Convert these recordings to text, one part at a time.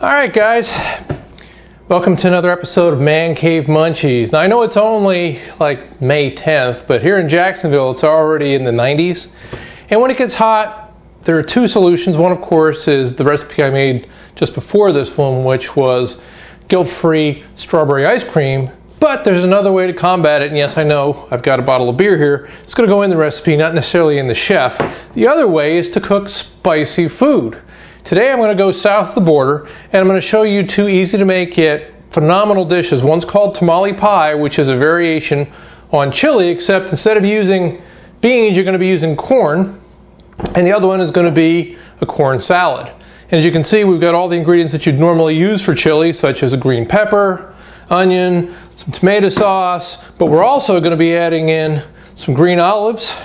Alright guys, welcome to another episode of Man Cave Munchies. Now I know it's only like May 10th, but here in Jacksonville it's already in the 90s. And when it gets hot, there are two solutions. One of course is the recipe I made just before this one, which was guilt-free strawberry ice cream. But there's another way to combat it, and yes I know, I've got a bottle of beer here. It's going to go in the recipe, not necessarily in the chef. The other way is to cook spicy food. Today I'm going to go south of the border and I'm going to show you two easy to make yet phenomenal dishes. One's called Tamale Pie, which is a variation on chili, except instead of using beans you're going to be using corn, and the other one is going to be a corn salad. And as you can see, we've got all the ingredients that you'd normally use for chili, such as a green pepper, onion, some tomato sauce, but we're also going to be adding in some green olives,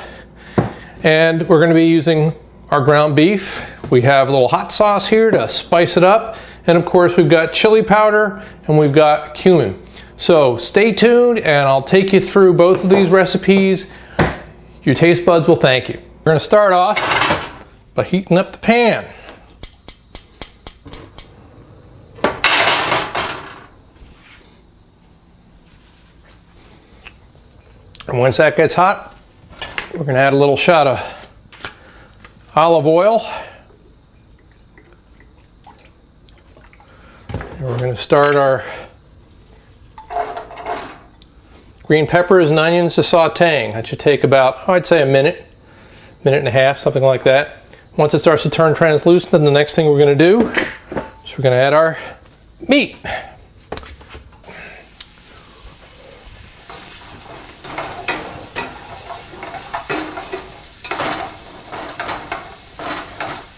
and we're going to be using our ground beef. We have a little hot sauce here to spice it up, and of course we've got chili powder and we've got cumin. So stay tuned and I'll take you through both of these recipes. Your taste buds will thank you. We're going to start off by heating up the pan. And once that gets hot, we're going to add a little shot of olive oil. And we're going to start our green peppers and onions to sauteing. That should take about, I'd say a minute and a half, something like that. Once it starts to turn translucent, then the next thing we're going to do is we're going to add our meat.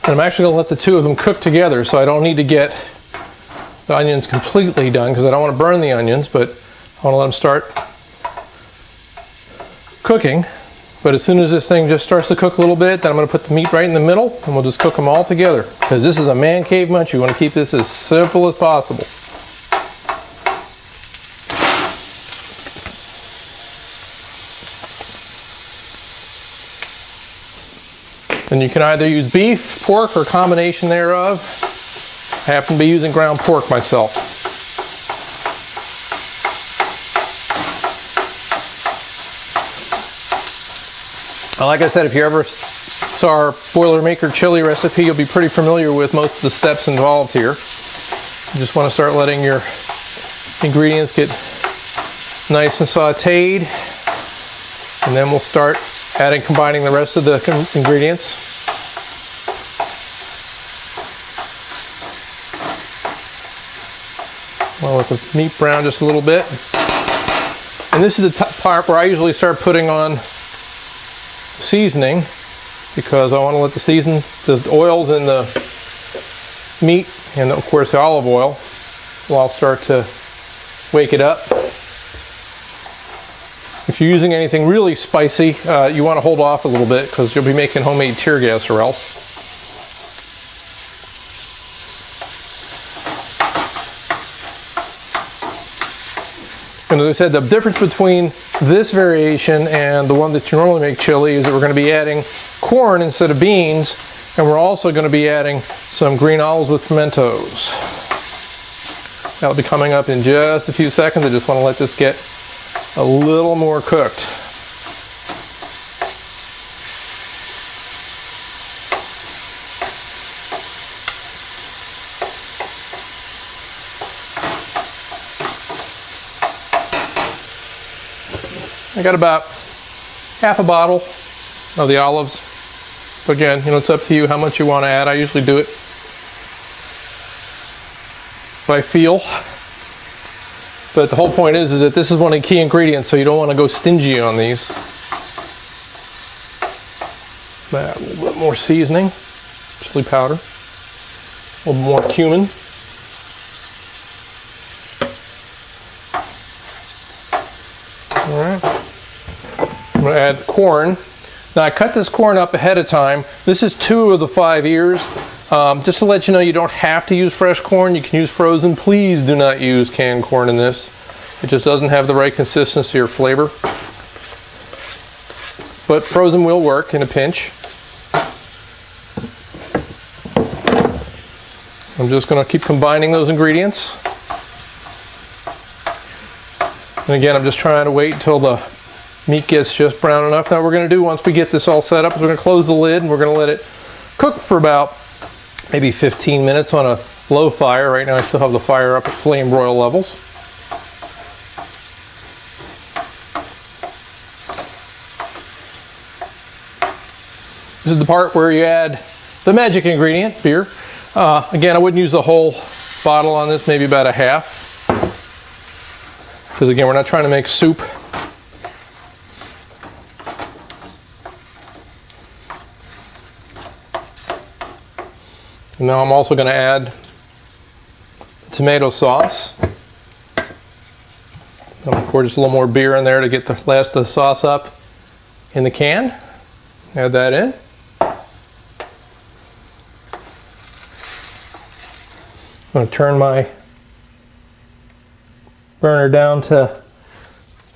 And I'm actually going to let the two of them cook together, so I don't need to get the onions completely done because I don't want to burn the onions, but I want to let them start cooking. But as soon as this thing just starts to cook a little bit, then I'm going to put the meat right in the middle and we'll just cook them all together. Because this is a man cave munch, you want to keep this as simple as possible. And you can either use beef, pork, or a combination thereof. I happen to be using ground pork myself. Like I said, if you ever saw our Boilermaker chili recipe, you'll be pretty familiar with most of the steps involved here. You just want to start letting your ingredients get nice and sauteed, and then we'll start combining the rest of the ingredients. I'll let the meat brown just a little bit. And this is the part where I usually start putting on seasoning, because I want to let the oils in the meat and of course the olive oil will start to wake it up. If you're using anything really spicy, you want to hold off a little bit because you'll be making homemade tear gas or else. And as I said, the difference between this variation and the one that you normally make chili is that we're going to be adding corn instead of beans, and we're also going to be adding some green olives with pimentos. That'll be coming up in just a few seconds. I just want to let this get a little more cooked. I got about half a bottle of the olives. Again, it's up to you how much you want to add. I usually do it by feel. But the whole point is that this is one of the key ingredients, so you don't want to go stingy on these. Add a little bit more seasoning, chili powder, a little more cumin. All right. I'm going to add the corn. Now I cut this corn up ahead of time. This is 2 of the 5 ears. Just to let you know, you don't have to use fresh corn. You can use frozen. Please do not use canned corn in this. It just doesn't have the right consistency or flavor. But frozen will work in a pinch. I'm just going to keep combining those ingredients. And again, I'm just trying to wait until the meat gets just brown enough. Now what we're going to do once we get this all set up is we're going to close the lid and we're going to let it cook for about maybe 15 minutes on a low fire. Right now I still have the fire up at flame broil levels. This is the part where you add the magic ingredient, beer. Again, I wouldn't use the whole bottle on this, maybe about a half. Because again, we're not trying to make soup. And now I'm also going to add the tomato sauce. I'm going to pour just a little more beer in there to get the last of the sauce up in the can. Add that in. I'm going to turn my burner down to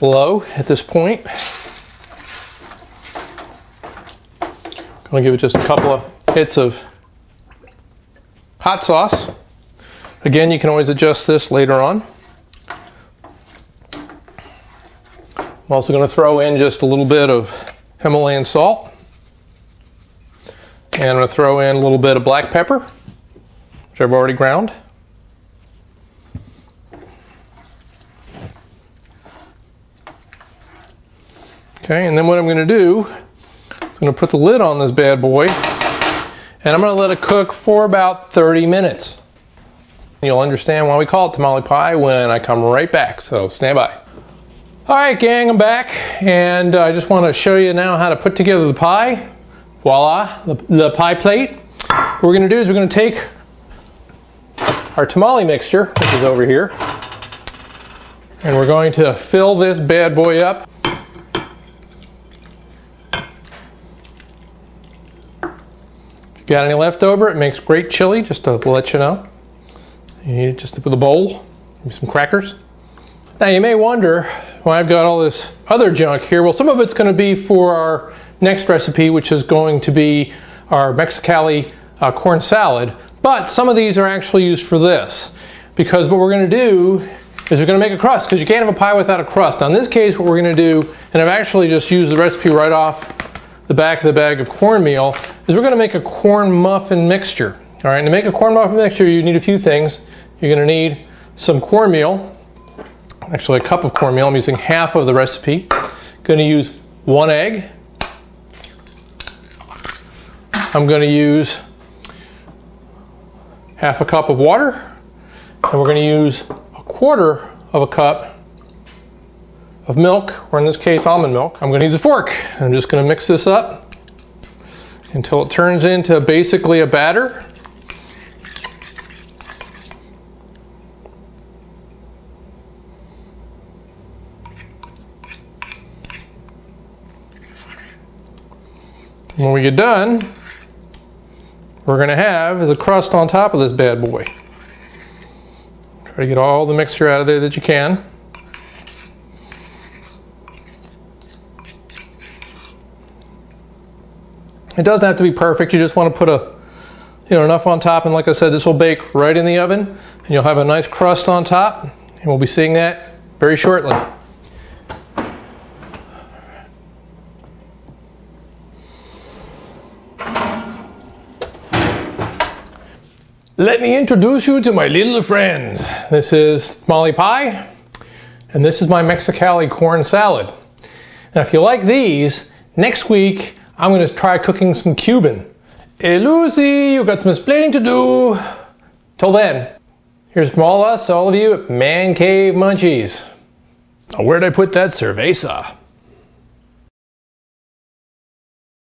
low at this point. Going to give it just a couple of hits of hot sauce. Again, you can always adjust this later on. I'm also going to throw in just a little bit of Himalayan salt. And I'm going to throw in a little bit of black pepper, which I've already ground. Okay, and then what I'm going to do, I'm going to put the lid on this bad boy, and I'm going to let it cook for about 30 minutes. You'll understand why we call it tamale pie when I come right back, so stand by. All right, gang, I'm back, and I just want to show you now how to put together the pie. Voila, the pie plate. What we're going to do is we're going to take our tamale mixture, which is over here, and we're going to fill this bad boy up. Got any left over? It makes great chili, just to let you know. You need it just with a bowl, maybe some crackers. Now you may wonder why I've got all this other junk here. Well, some of it's going to be for our next recipe, which is going to be our Mexicali corn salad. But some of these are actually used for this. Because what we're going to do is we're going to make a crust, because you can't have a pie without a crust. Now in this case, what we're going to do, and I've actually just used the recipe right off the back of the bag of cornmeal, is we're going to make a corn muffin mixture. All right, to make a corn muffin mixture, you need a few things. You're going to need some cornmeal, actually a cup of cornmeal. I'm using half of the recipe. Going to use 1 egg. I'm going to use half a cup of water, and we're going to use 1/4 of a cup of milk, or in this case almond milk. I'm going to use a fork. I'm just going to mix this up until it turns into basically a batter. When we get done, we're going to have is a crust on top of this bad boy. Try to get all the mixture out of there that you can. It doesn't have to be perfect. You just want to put enough on top, and like I said, this will bake right in the oven, and you'll have a nice crust on top, and we'll be seeing that very shortly. Let me introduce you to my little friends. This is tamale pie, and this is my Mexicali corn salad. Now, if you like these, next week I'm going to try cooking some Cuban. Hey Lucy, you got some explaining to do. Till then, here's from all us to all of you at Man Cave Munchies. Now, where'd I put that cerveza?